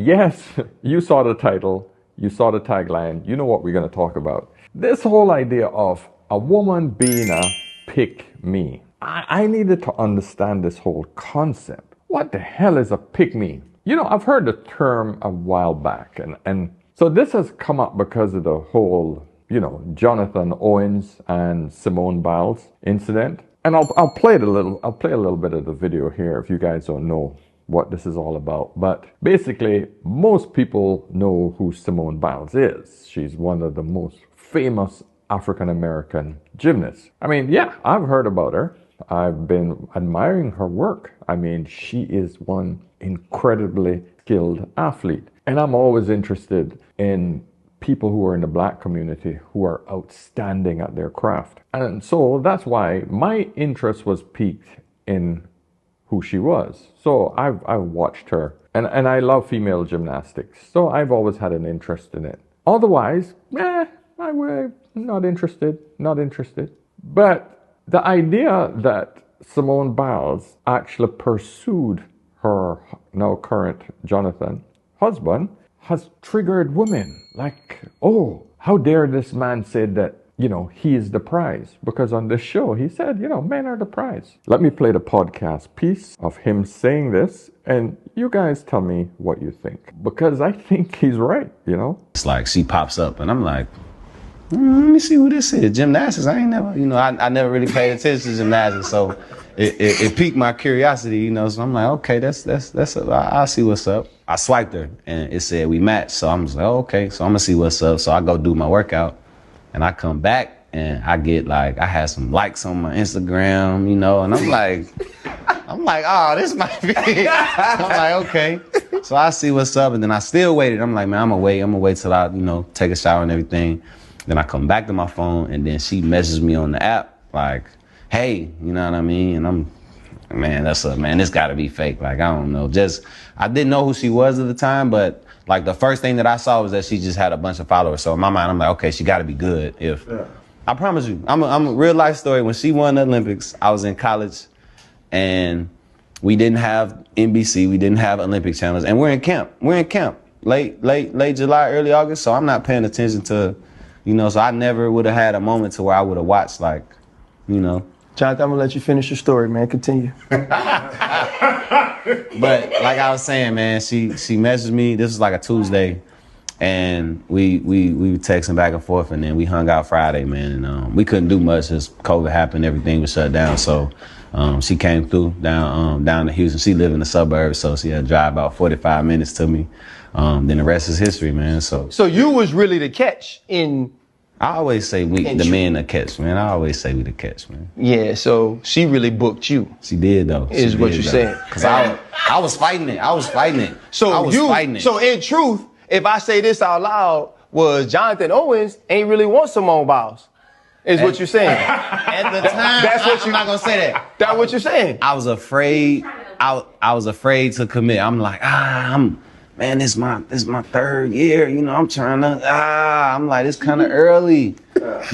Yes, you saw the title, you saw the tagline, you know what we're going to talk about. This whole idea of a woman being a pick me. I needed to understand this whole concept. What the hell is a pick me? You know, I've heard the term a while back, and so this has come up because of the whole, you know, Jonathan Owens and Simone Biles incident. And I'll play a little bit of the video here if you guys don't know what this is all about. But basically, most people know who Simone Biles is. She's one of the most famous African-American gymnasts. I mean, yeah, I've heard about her. I've been admiring her work. I mean, she is one incredibly skilled athlete. And I'm always interested in people who are in the Black community who are outstanding at their craft. And so that's why my interest was piqued in who she was. So I've watched her. And I love female gymnastics. So I've always had an interest in it. Otherwise, I'm not interested. But the idea that Simone Biles actually pursued her now current Jonathan husband has triggered women. Like, oh, how dare this man say that, you know, he is the prize? Because on this show, he said, you know, men are the prize. Let me play the podcast piece of him saying this, and you guys tell me what you think. Because I think he's right, you know? It's like she pops up, and I'm like, let me see who this is. Gymnastics, I ain't never, you know, I never really paid attention to gymnastics, so it piqued my curiosity, you know, so I'm like, okay, I'll see what's up. I swiped her, and it said we matched, so I'm just like, oh, okay, so I'm gonna see what's up. So I go do my workout, and I come back, and I get like, I had some likes on my Instagram, you know, and I'm like, oh, this might be it. I'm like, okay. So I see what's up, and then I still waited. I'm like, man, I'm gonna wait till I, you know, take a shower and everything. Then I come back to my phone, and then she messages me on the app, like, hey, you know what I mean? And I'm, man, this gotta be fake. Like, I don't know. I didn't know who she was at the time, but like the first thing that I saw was that she just had a bunch of followers. So in my mind, I'm like, okay, she gotta be good. I promise you, I'm a real life story. When she won the Olympics, I was in college, and we didn't have NBC, we didn't have Olympic channels, and we're in camp. Late July, early August. So I'm not paying attention to, you know, so I never would have had a moment to where I would have watched, like, you know. Jonathan, I'm gonna let you finish your story, man. Continue. But like I was saying, man, she messaged me. This was like a Tuesday, and we were texting back and forth, and then we hung out Friday, man. And we couldn't do much as COVID happened. Everything was shut down. So she came through down to Houston. She lived in the suburbs, so she had to drive about 45 minutes to me. Then the rest is history, man. So you was really the catch in. I always say the men the catch, man. I always say we the catch, man. Yeah, so she really booked you. She did, though. Is what you're saying. Because I was fighting it. So in truth, if I say this out loud, was Jonathan Owens ain't really want Simone Biles. Is what you're saying. At the time, I'm not going to say that. That's what you're saying. I was afraid. I was afraid to commit. I'm like, man, this is my third year, you know, I'm trying to, I'm like, it's kind of early.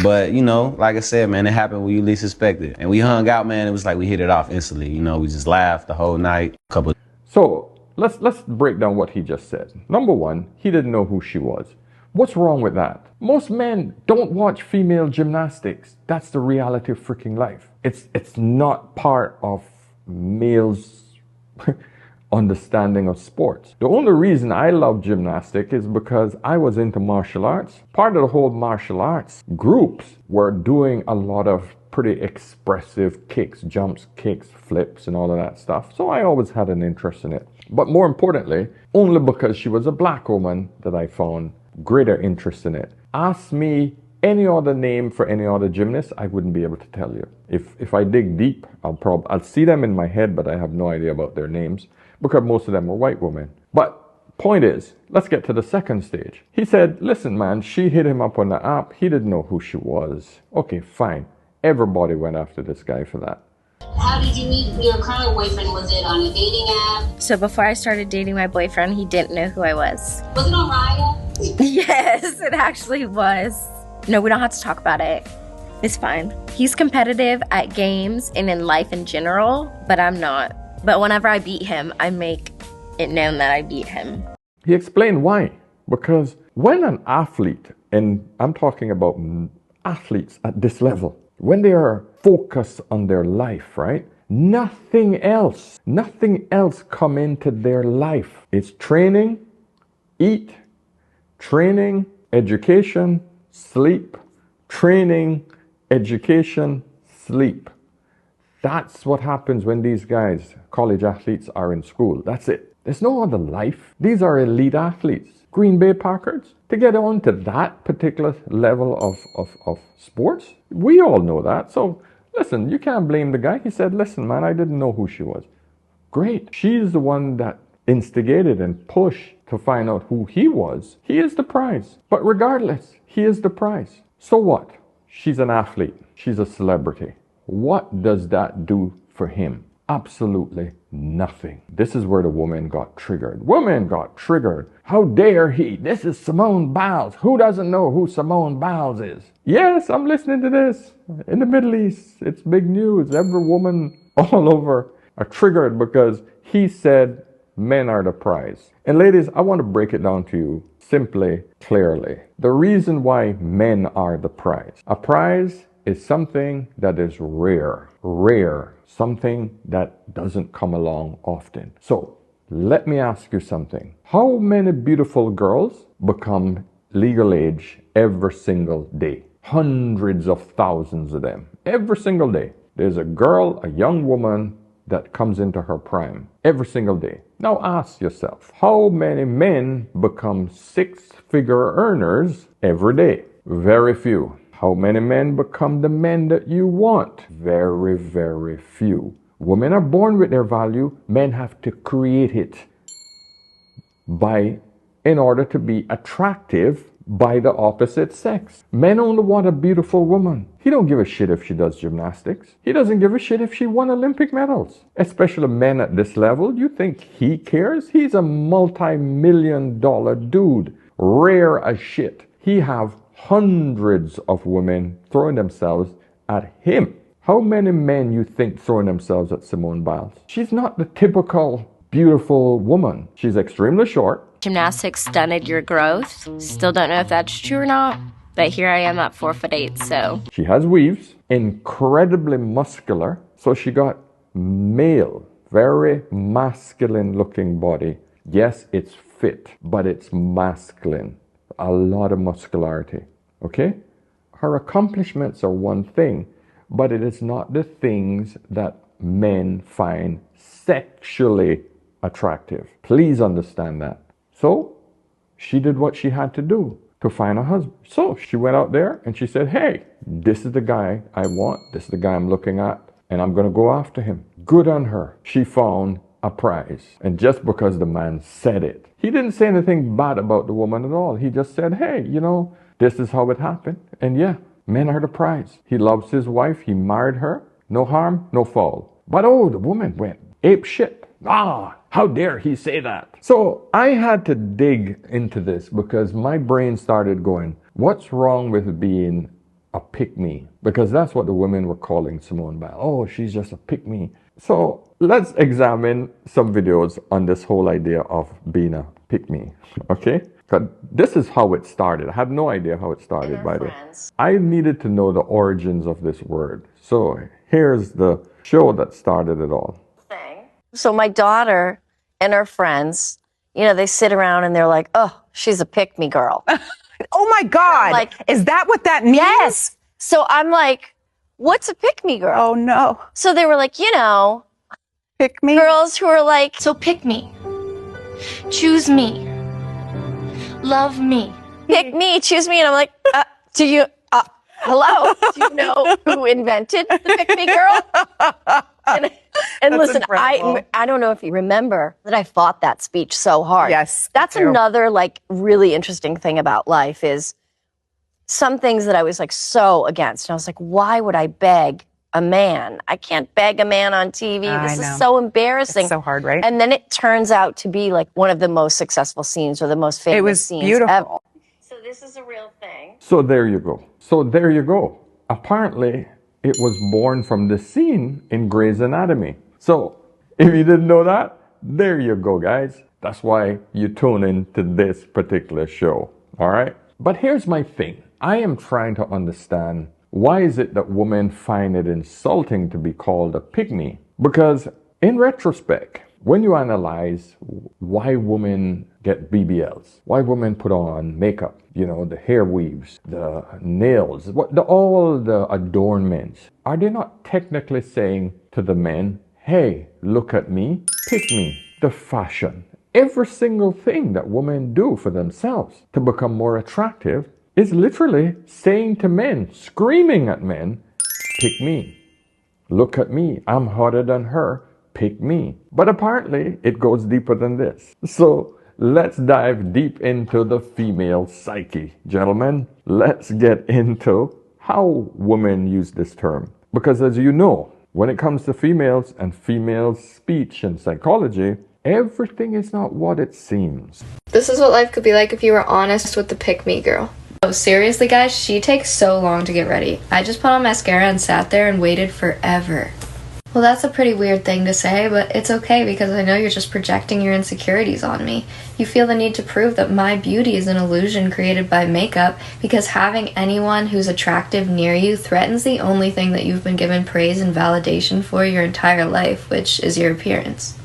But, you know, like I said, man, it happened when you least expect it. And we hung out, man, it was like we hit it off instantly. You know, we just laughed the whole night. So let's break down what he just said. Number one, he didn't know who she was. What's wrong with that? Most men don't watch female gymnastics. That's the reality of freaking life. It's not part of males' understanding of sports. The only reason I love gymnastics is because I was into martial arts. Part of the whole martial arts groups were doing a lot of pretty expressive kicks, jumps, kicks, flips, and all of that stuff. So I always had an interest in it. But more importantly, only because she was a black woman that I found greater interest in it. Ask me any other name for any other gymnast, I wouldn't be able to tell you. If I dig deep, I'll see them in my head, but I have no idea about their names, because most of them are white women. But point is, let's get to the second stage. He said, listen, man, she hit him up on the app. He didn't know who she was. Okay, fine. Everybody went after this guy for that. How did you meet your current boyfriend? Was it on a dating app? So before I started dating my boyfriend, he didn't know who I was. Was it on Raya? Yes, it actually was. No, we don't have to talk about it. It's fine. He's competitive at games and in life in general, but I'm not. But whenever I beat him, I make it known that I beat him. He explained why. Because when an athlete, and I'm talking about athletes at this level, when they are focused on their life, right? Nothing else come into their life. It's training, eat, training, education, sleep, training, education, sleep. That's what happens when these guys, college athletes, are in school. That's it. There's no other life. These are elite athletes. Green Bay Packers, to get on to that particular level of sports, we all know that. So listen, you can't blame the guy. He said, listen, man, I didn't know who she was. Great. She's the one that instigated and pushed to find out who he was. He is the prize. But regardless, he is the prize. So what? She's an athlete. She's a celebrity. What does that do for him? Absolutely nothing. This is where the woman got triggered. Woman got triggered. How dare he? This is Simone Biles. Who doesn't know who Simone Biles is? Yes, I'm listening to this. In the Middle East, it's big news. Every woman all over are triggered because he said men are the prize. And ladies, I want to break it down to you simply, clearly. The reason why men are the prize. A prize is something that is rare, something that doesn't come along often. So let me ask you something. How many beautiful girls become legal age every single day? Hundreds of thousands of them. Every single day. There's a girl, a young woman that comes into her prime every single day. Now ask yourself, how many men become six-figure earners every day? Very few. How many men become the men that you want? Very, very few. Women are born with their value. Men have to create it in order to be attractive by the opposite sex. Men only want a beautiful woman. He don't give a shit if she does gymnastics. He doesn't give a shit if she won Olympic medals. Especially men at this level. You think he cares? He's a multi-million-dollar dude. Rare as shit. He have hundreds of women throwing themselves at him. How many men you think throwing themselves at Simone Biles? She's not the typical beautiful woman. She's extremely short. Gymnastics stunted your growth. Still don't know if that's true or not, but here I am at 4'8", so. She has weaves, incredibly muscular. So she got male, very masculine looking body. Yes, it's fit, but it's masculine. A lot of muscularity, okay? Her accomplishments are one thing, but it is not the things that men find sexually attractive. Please understand that. So she did what she had to do to find a husband. So she went out there and she said, hey, this is the guy I want. This is the guy I'm looking at, and I'm going to go after him. Good on her. She found a prize. And just because the man said it, he didn't say anything bad about the woman at all. He just said, hey, you know, this is how it happened. And yeah, men are the prize. He loves his wife. He married her. No harm, no foul. But oh, the woman went ape shit. How dare he say that? So I had to dig into this because my brain started going, what's wrong with being a pick-me? Because that's what the women were calling Simone Biles. Oh, she's just a pick-me. So let's examine some videos on this whole idea of being a pick-me, okay? Because this is how it started. I had no idea how it started, by the way. I needed to know the origins of this word. So here's the show that started it all. So my daughter and her friends, you know, they sit around and they're like, oh, she's a pick-me girl. Oh my God. Like, is that what that means? Yes. So I'm like, what's a pick-me girl? Oh no. So they were like, you know, pick me girls who are like, So pick me. Choose me. Love me. pick me, choose me. And I'm like, hello? Do you know who invented the pick-me girl? And listen, I don't know if you remember that I fought that speech so hard. Yes. That's another like really interesting thing about life is some things that I was like so against. And I was like, why would I beg a man? I can't beg a man on TV. This is so embarrassing. It's so hard, right? And then it turns out to be like one of the most successful scenes or the most famous scenes beautiful. ever. So this is a real thing. So there you go. Apparently, it was born from the scene in Grey's Anatomy. So if you didn't know that, there you go, guys. That's why you tune into this particular show. All right? But here's my thing. I am trying to understand, why is it that women find it insulting to be called a pygmy? Because in retrospect, when you analyze why women get BBLs, why women put on makeup, the hair weaves, the nails, all the adornments, are they not technically saying to the men, hey, look at me, pick me, the fashion? Every single thing that women do for themselves to become more attractive is literally saying to men, screaming at men, pick me. Look at me, I'm hotter than her, pick me. But apparently it goes deeper than this. So let's dive deep into the female psyche, gentlemen. Let's get into how women use this term. Because as you know, when it comes to females and female speech and psychology, everything is not what it seems. This is what life could be like if you were honest with the pick-me girl. Oh, seriously, guys, she takes so long to get ready. I just put on mascara and sat there and waited forever. Well, that's a pretty weird thing to say, but it's okay because I know you're just projecting your insecurities on me. You feel the need to prove that my beauty is an illusion created by makeup because having anyone who's attractive near you threatens the only thing that you've been given praise and validation for your entire life, which is your appearance.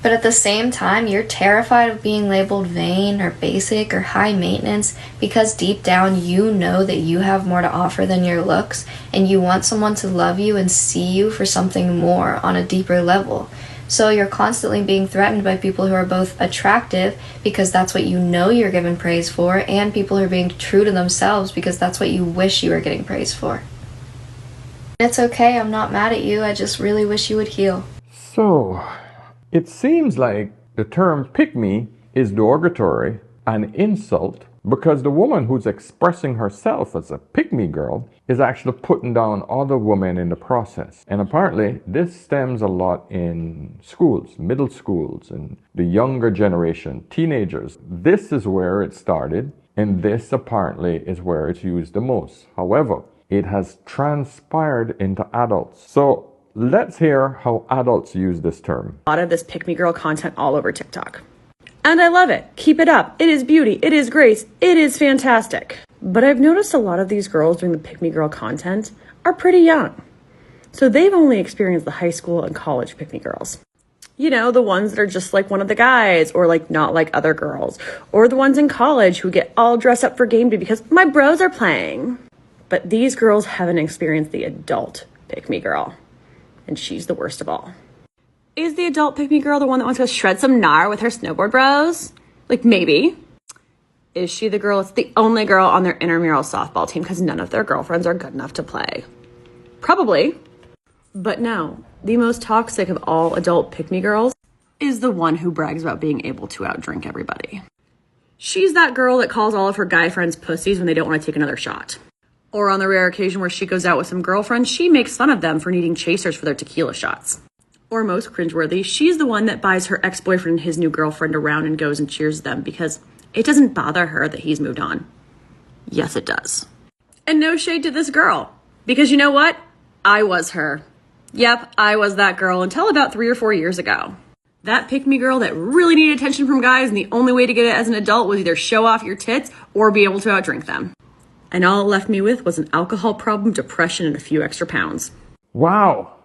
But at the same time, you're terrified of being labeled vain or basic or high maintenance because deep down you know that you have more to offer than your looks and you want someone to love you and see you for something more on a deeper level. So you're constantly being threatened by people who are both attractive because that's what you know you're given praise for, and people who are being true to themselves because that's what you wish you were getting praise for. It's okay, I'm not mad at you, I just really wish you would heal. So it seems like the term pick me is derogatory and insult because the woman who's expressing herself as a pick me girl is actually putting down other women in the process. And apparently this stems a lot in schools, middle schools, and the younger generation, teenagers. This is where it started, and this apparently is where it's used the most. However, it has transpired into adults. So let's hear how adults use this term. A lot of this pick-me girl content all over TikTok. And I love it. Keep it up. It is beauty. It is grace. It is fantastic. But I've noticed a lot of these girls doing the pick-me girl content are pretty young. So they've only experienced the high school and college pick-me girls. The ones that are just like one of the guys or like not like other girls. Or the ones in college who get all dressed up for game day because my bros are playing. But these girls haven't experienced the adult pick-me girl. And she's the worst of all. Is the adult pick-me girl the one that wants to shred some gnar with her snowboard bros? Like, maybe. Is she the girl that's the only girl on their intramural softball team because none of their girlfriends are good enough to play? Probably. But no, the most toxic of all adult pick-me girls is the one who brags about being able to outdrink everybody. She's that girl that calls all of her guy friends pussies when they don't want to take another shot. Or on the rare occasion where she goes out with some girlfriends, she makes fun of them for needing chasers for their tequila shots. Or most cringeworthy, she's the one that buys her ex-boyfriend and his new girlfriend around and goes and cheers them because it doesn't bother her that he's moved on. Yes, it does. And no shade to this girl, because you know what? I was her. Yep, I was that girl until about 3 or 4 years ago. That pick-me girl that really needed attention from guys and the only way to get it as an adult was either show off your tits or be able to outdrink them. And all it left me with was an alcohol problem, depression, and a few extra pounds. Wow.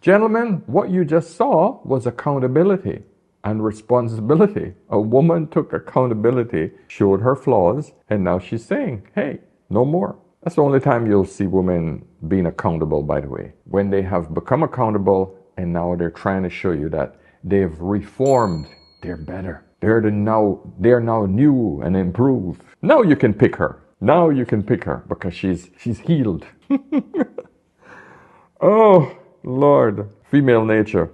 Gentlemen, what you just saw was accountability and responsibility. A woman took accountability, showed her flaws, and now she's saying, hey, no more. That's the only time you'll see women being accountable, by the way. When they have become accountable and now they're trying to show you that they've reformed, they're better. They're now new and improved. Now you can pick her. Now you can pick her because she's healed. Oh, Lord. Female nature.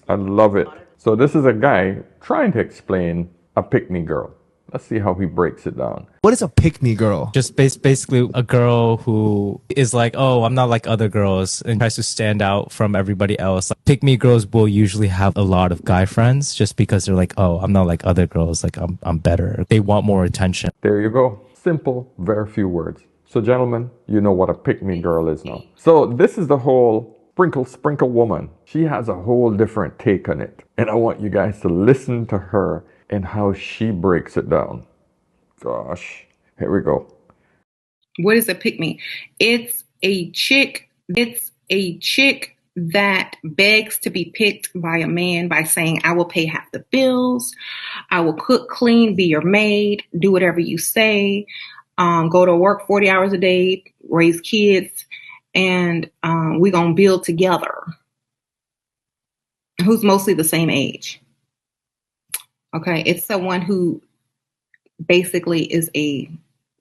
I love it. So this is a guy trying to explain a pick-me girl. Let's see how he breaks it down. What is a pick-me girl? Just basically a girl who is like, oh, I'm not like other girls, and tries to stand out from everybody else. Like, pick-me girls will usually have a lot of guy friends just because they're like, oh, I'm not like other girls. Like, I'm better. They want more attention. There you go. Simple, very few words. So gentlemen, you know what a pick-me girl is now. So this is the whole Sprinkle woman. She has a whole different take on it. And I want you guys to listen to her and how she breaks it down. Gosh, here we go. What is a pick-me? It's a chick that begs to be picked by a man by saying, I will pay half the bills, I will cook, clean, be your maid, do whatever you say, go to work 40 hours a day, raise kids, and we're going to build together. Who's mostly the same age. Okay, it's someone who basically is a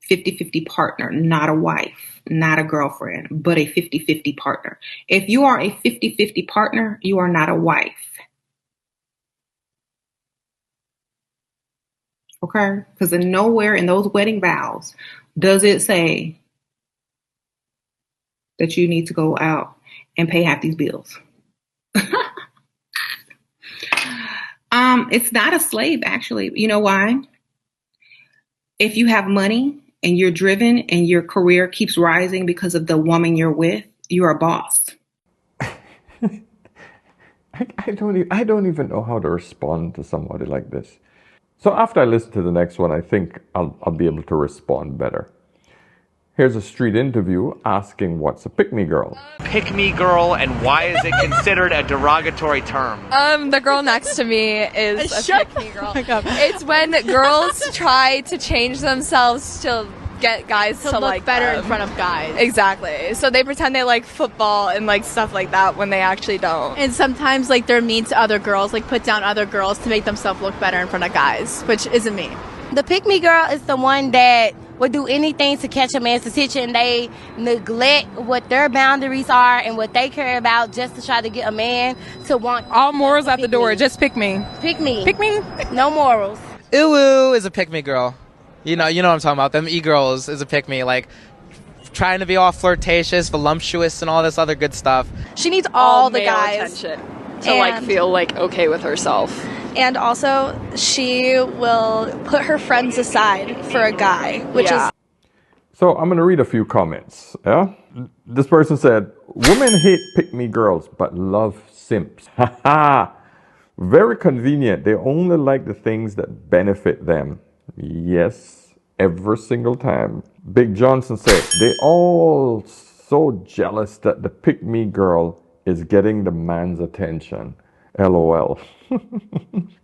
50-50 partner, not a wife, not a girlfriend, but a 50-50 partner. If you are a 50-50 partner, you are not a wife. Okay? Because nowhere in those wedding vows does it say that you need to go out and pay half these bills. It's not a slave, actually. You know why? If you have money and you're driven and your career keeps rising because of the woman you're with, you're a boss. I don't even know how to respond to somebody like this. So after I listen to the next one, I think I'll be able to respond better. Here's a street interview asking what's a pick-me girl. Pick-me girl, and why is it considered a derogatory term? The girl next to me is a pick-me girl. It's when girls try to change themselves to get guys to look like better them. in front of guys. Exactly. So they pretend they like football and like stuff like that when they actually don't. And sometimes like they're mean to other girls, like put down other girls to make themselves look better in front of guys, which isn't me. The pick-me girl is the one that would do anything to catch a man's attention. They neglect what their boundaries are and what they care about just to try to get a man to want. All morals out the door. Just pick me. Pick me. Pick me. No morals. Uwu is a pick-me girl. You know what I'm talking about. Them e-girls is a pick-me. Like, trying to be all flirtatious, voluptuous, and all this other good stuff. She needs all the male guys attention to like feel like okay with herself. And also, she will put her friends aside for a guy, which is... So I'm going to read a few comments. Yeah? This person said, women hate pick-me girls, but love simps. Haha! Very convenient. They only like the things that benefit them. Yes, every single time. Big Johnson said, they all so jealous that the pick-me girl is getting the man's attention. LOL.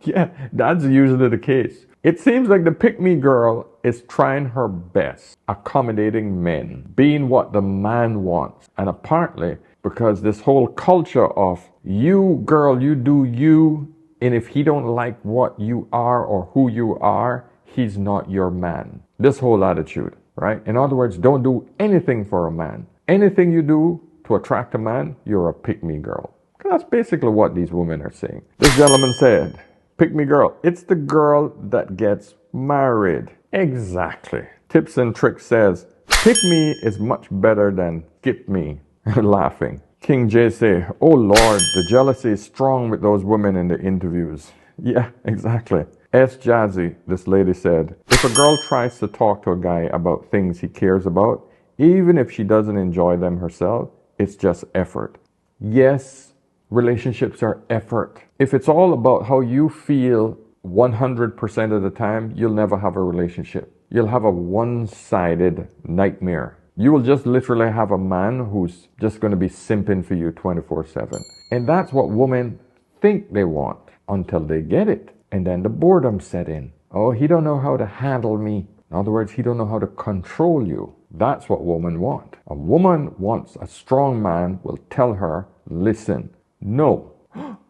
Yeah, that's usually the case. It seems like the pick-me girl is trying her best, accommodating men, being what the man wants. And apparently, because this whole culture of you, girl, you do you, and if he don't like what you are or who you are, he's not your man. This whole attitude, right? In other words, don't do anything for a man. Anything you do to attract a man, you're a pick-me girl. That's basically what these women are saying. This gentleman said, pick-me girl, it's the girl that gets married. Exactly. Tips and Tricks says, pick me is much better than skip me. Laughing. King J say, oh Lord, the jealousy is strong with those women in the interviews. Yeah, exactly. S. Jazzy, this lady said, if a girl tries to talk to a guy about things he cares about, even if she doesn't enjoy them herself, it's just effort. Yes, relationships are effort. If it's all about how you feel 100% of the time, you'll never have a relationship. You'll have a one-sided nightmare. You will just literally have a man who's just going to be simping for you 24/7. And that's what women think they want until they get it. And then the boredom set in. Oh, he don't know how to handle me. In other words, he don't know how to control you. That's what women want. A woman wants a strong man will tell her, listen, no.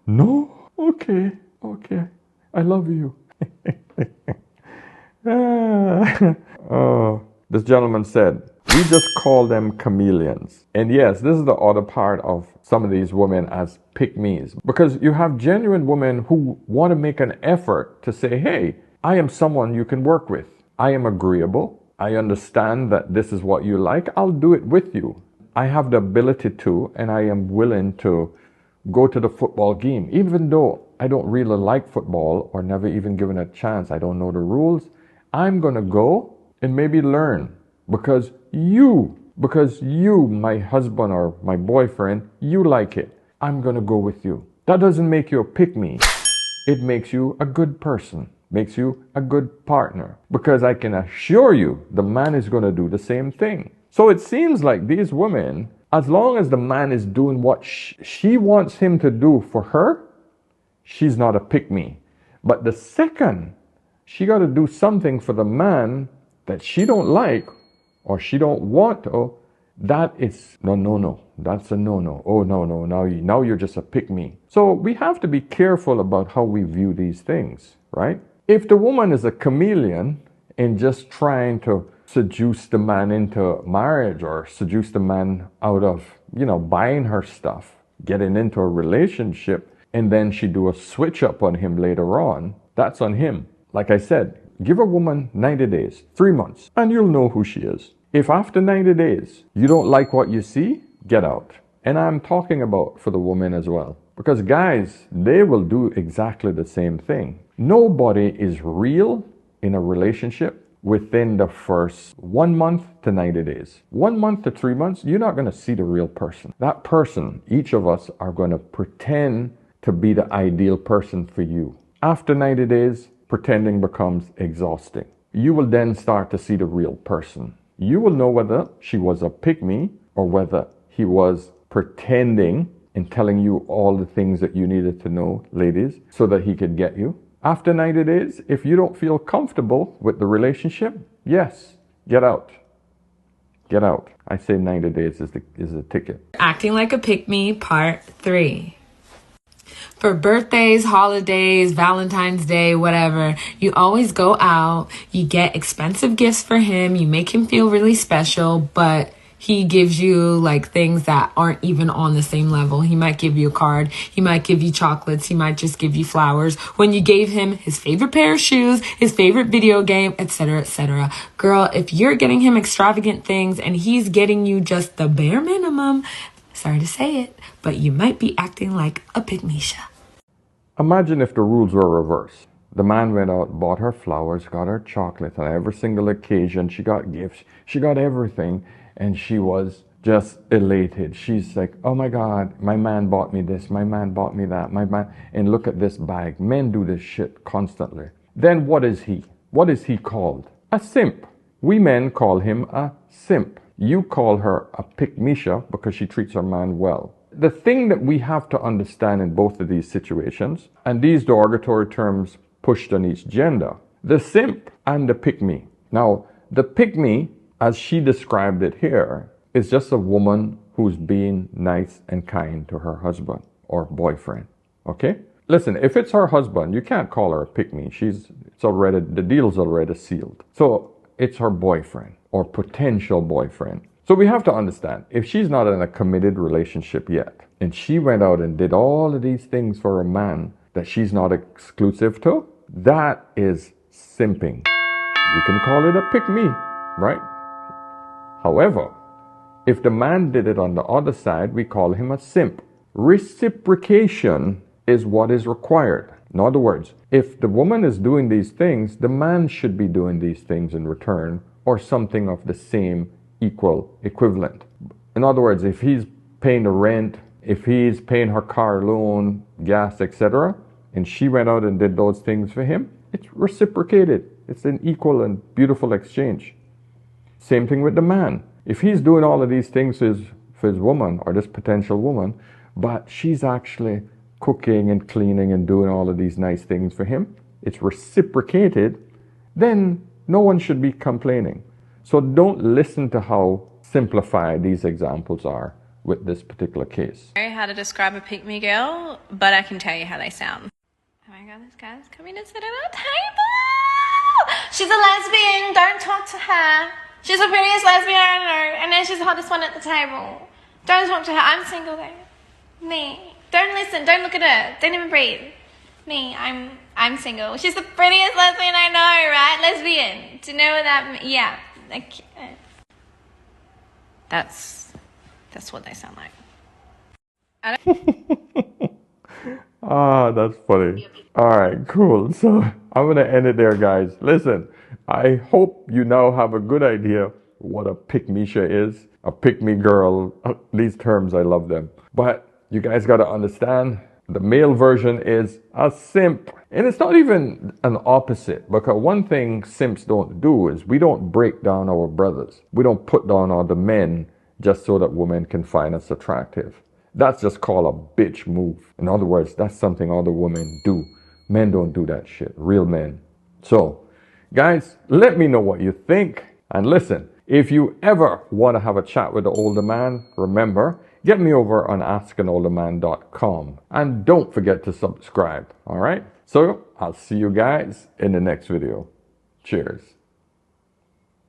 No? Okay. I love you. Oh, this gentleman said, we just call them chameleons. And yes, this is the other part of some of these women as pick-me's. Because you have genuine women who want to make an effort to say, hey, I am someone you can work with. I am agreeable. I understand that this is what you like. I'll do it with you. I have the ability to, and I am willing to go to the football game. Even though I don't really like football or never even given a chance, I don't know the rules, I'm going to go and maybe learn because you because you, my husband or my boyfriend, you like it. I'm gonna go with you. That doesn't make you a pick-me. It makes you a good person, makes you a good partner. Because I can assure you, the man is gonna do the same thing. So it seems like these women, as long as the man is doing what she wants him to do for her, she's not a pick-me. But the second she got to do something for the man that she don't like or she don't want to, that is no. That's a no. Oh, no. Now you're just a pick-me. So we have to be careful about how we view these things, right? If the woman is a chameleon and just trying to seduce the man into marriage or seduce the man out of, buying her stuff, getting into a relationship, and then she do a switch up on him later on, that's on him. Like I said, give a woman 90 days, 3 months, and you'll know who she is. If after 90 days you don't like what you see, get out. And I'm talking about for the woman as well. Because guys, they will do exactly the same thing. Nobody is real in a relationship within the first 1 month to 90 days. 1 month to 3 months, you're not going to see the real person. That person, each of us are going to pretend to be the ideal person for you. After 90 days, pretending becomes exhausting. You will then start to see the real person. You will know whether she was a pick-me or whether he was pretending and telling you all the things that you needed to know, ladies, so that he could get you. After 90 days, if you don't feel comfortable with the relationship, yes, get out. Get out. I say 90 days is the ticket. Acting like a pick-me, part 3. For birthdays, holidays, Valentine's Day, whatever, you always go out, you get expensive gifts for him, you make him feel really special, but he gives you like things that aren't even on the same level. He might give you a card, he might give you chocolates, he might just give you flowers. When you gave him his favorite pair of shoes, his favorite video game, etc., etc. Girl, if you're getting him extravagant things and he's getting you just the bare minimum, sorry to say it, but you might be acting like a pick-me-sha. Imagine if the rules were reversed. The man went out, bought her flowers, got her chocolate on every single occasion. She got gifts. She got everything. And she was just elated. She's like, oh my God, my man bought me this. My man bought me that. And look at this bag. Men do this shit constantly. Then what is he? What is he called? A simp. We men call him a simp. You call her a pick-me-sha because she treats her man well. The thing that we have to understand in both of these situations, and these derogatory terms pushed on each gender, the simp and the pick-me. Now, the pick-me, as she described it here, is just a woman who's being nice and kind to her husband or boyfriend. Okay? Listen, if it's her husband, you can't call her a pick-me. The deal's already sealed. So it's her boyfriend or potential boyfriend. So we have to understand, if she's not in a committed relationship yet, and she went out and did all of these things for a man that she's not exclusive to, that is simping. You can call it a pick-me, right? However, if the man did it on the other side, we call him a simp. Reciprocation is what is required. In other words, if the woman is doing these things, the man should be doing these things in return, or something of the same equivalent. In other words, if he's paying the rent, if he's paying her car loan, gas, etc., and she went out and did those things for him, it's reciprocated. It's an equal and beautiful exchange. Same thing with the man. If he's doing all of these things for his woman or this potential woman, but she's actually cooking and cleaning and doing all of these nice things for him, it's reciprocated, then no one should be complaining. So don't listen to how simplified these examples are with this particular case. How to describe a pick-me girl, but I can tell you how they sound. Oh my God, this guy's coming to sit at our table. She's a lesbian. Don't talk to her. She's the prettiest lesbian I know, and then she's the hottest one at the table. Don't talk to her. I'm single though. Me. Don't listen. Don't look at her. Don't even breathe. Me. I'm single. She's the prettiest lesbian I know, right? Lesbian. Do you know what that means? Yeah. That's what they sound like. That's funny. All right, cool. So I'm going to end it there, guys. Listen, I hope you now have a good idea what a pick-me-sha is. a pick-me girl. These terms, I love them. But you guys got to understand, the male version is a simp. And it's not even an opposite, because one thing simps don't do is we don't break down our brothers. We don't put down other men just so that women can find us attractive. That's just called a bitch move. In other words, that's something other women do. Men don't do that shit. Real men. So, guys, let me know what you think. And listen, if you ever want to have a chat with the older man, remember, get me over on askanolderman.com. And don't forget to subscribe, all right? So, I'll see you guys in the next video. Cheers.